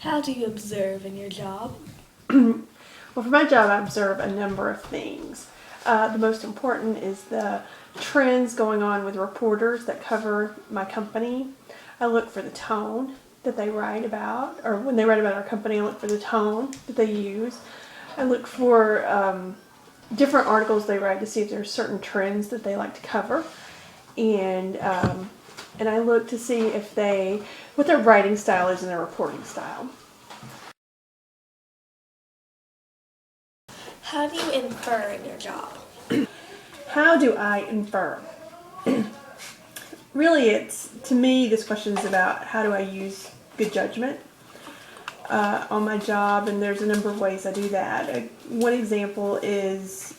How do you observe in your job? Well, for my job, I observe a number of things. The most important is the trends going on with reporters that cover my company. I look for the tone that they write about, or when they write about our company, I look for the tone that they use. I look for different articles they write to see if there's certain trends that they like to cover, and I look to see if what their writing style is and their reporting style. How do you infer in your job? How do I infer? Really, to me, this question is about how do I use good judgment on my job, and there's a number of ways I do that. One example is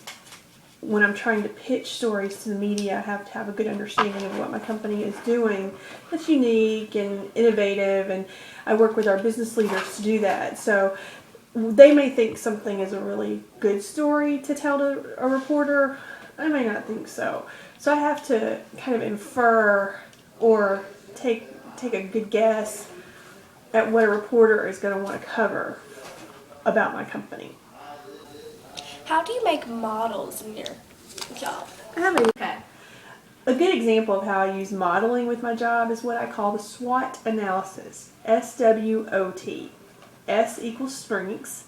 when I'm trying to pitch stories to the media, I have to have a good understanding of what my company is doing that's unique and innovative, and I work with our business leaders to do that. So they may think something is a really good story to tell to a reporter. I may not think so. So I have to kind of infer or take a good guess at what a reporter is going to want to cover about my company. How do you make models in your job? I have a good example of how I use modeling with my job is what I call the SWOT analysis. SWOT. S equals strengths,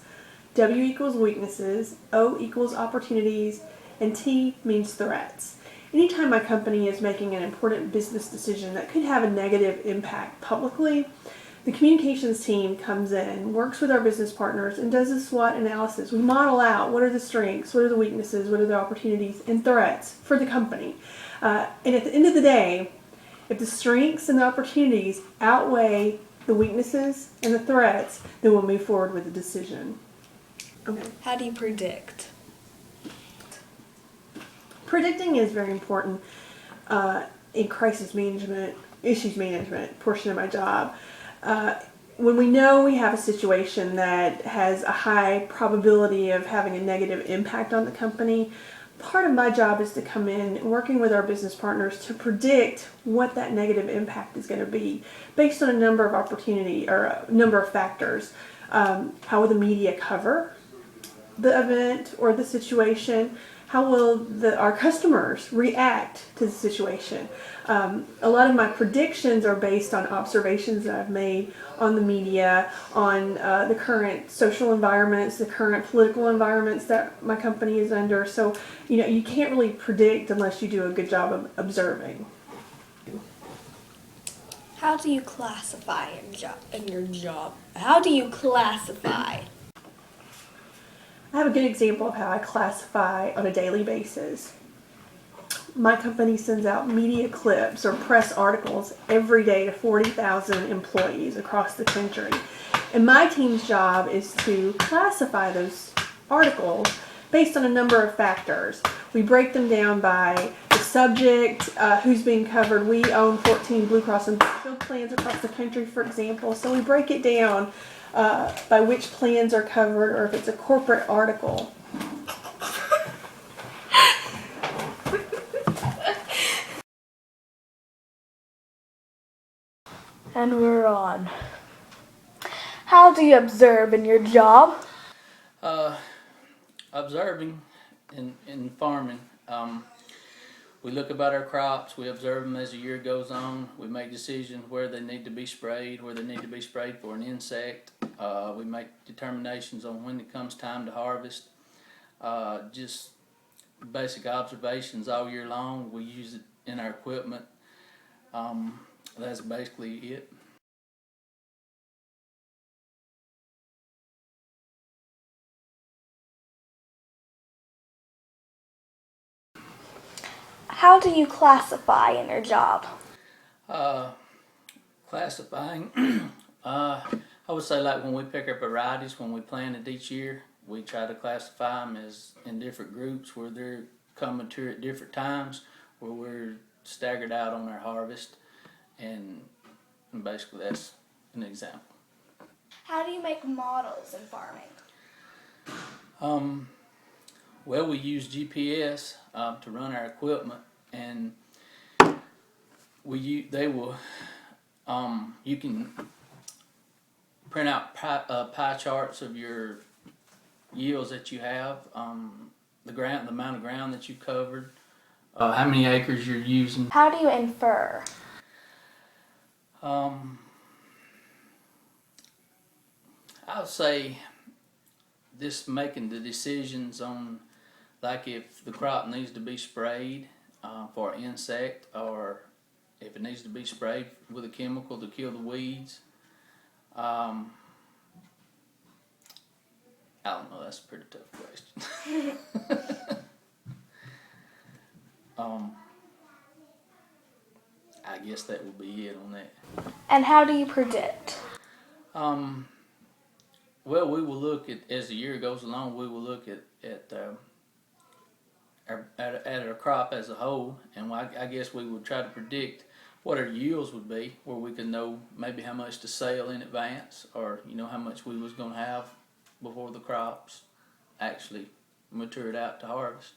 W equals weaknesses, O equals opportunities, and T means threats. Anytime my company is making an important business decision that could have a negative impact publicly, the communications team comes in, works with our business partners, and does a SWOT analysis. We model out what are the strengths, what are the weaknesses, what are the opportunities, and threats for the company. And at the end of the day, if the strengths and the opportunities outweigh the weaknesses and the threats, then we'll move forward with the decision. Okay. How do you predict? Predicting is very important in crisis management, issues management portion of my job. When we know we have a situation that has a high probability of having a negative impact on the company, part of my job is to come in working with our business partners to predict what that negative impact is going to be based on a number of a number of factors. How will the media cover the event or the situation? How will our customers react to the situation? A lot of my predictions are based on observations that I've made on the media, on the current social environments, the current political environments that my company is under. So, you can't really predict unless you do a good job of observing. How do you classify in your job? How do you classify? I have a good example of how I classify on a daily basis. My company sends out media clips or press articles every day to 40,000 employees across the country. And my team's job is to classify those articles based on a number of factors. We break them down by the subject, who's being covered. We own 14 Blue Cross and Blue Shield plans across the country, for example. So we break it down by which plans are covered or if it's a corporate article. And we're on. How do you observe in your job? Observing in farming. We look about our crops, we observe them as the year goes on, we make decisions where they need to be sprayed, where they need to be sprayed for an insect. We make determinations on when it comes time to harvest. Just basic observations all year long. We use it in our equipment. That's basically it. How do you classify in your job? Classifying, I would say like when we pick our varieties, when we plant it each year, we try to classify them as in different groups where they're coming to at different times, where we're staggered out on our harvest, and basically that's an example. How do you make models in farming? Well, we use GPS to run our equipment, and you can print out pie charts of your yields that you have, the amount of ground that you covered, how many acres you're using. How do you infer? I would say just making the decisions on, like, if the crop needs to be sprayed for an insect, or if it needs to be sprayed with a chemical to kill the weeds. I don't know, that's a pretty tough question. I guess that would be it on that. And how do you predict? Well, we will look at, as the year goes along, we will look at our crop as a whole, and I guess we would try to predict what our yields would be, where we could know maybe how much to sell in advance, or how much we was going to have before the crops actually matured out to harvest.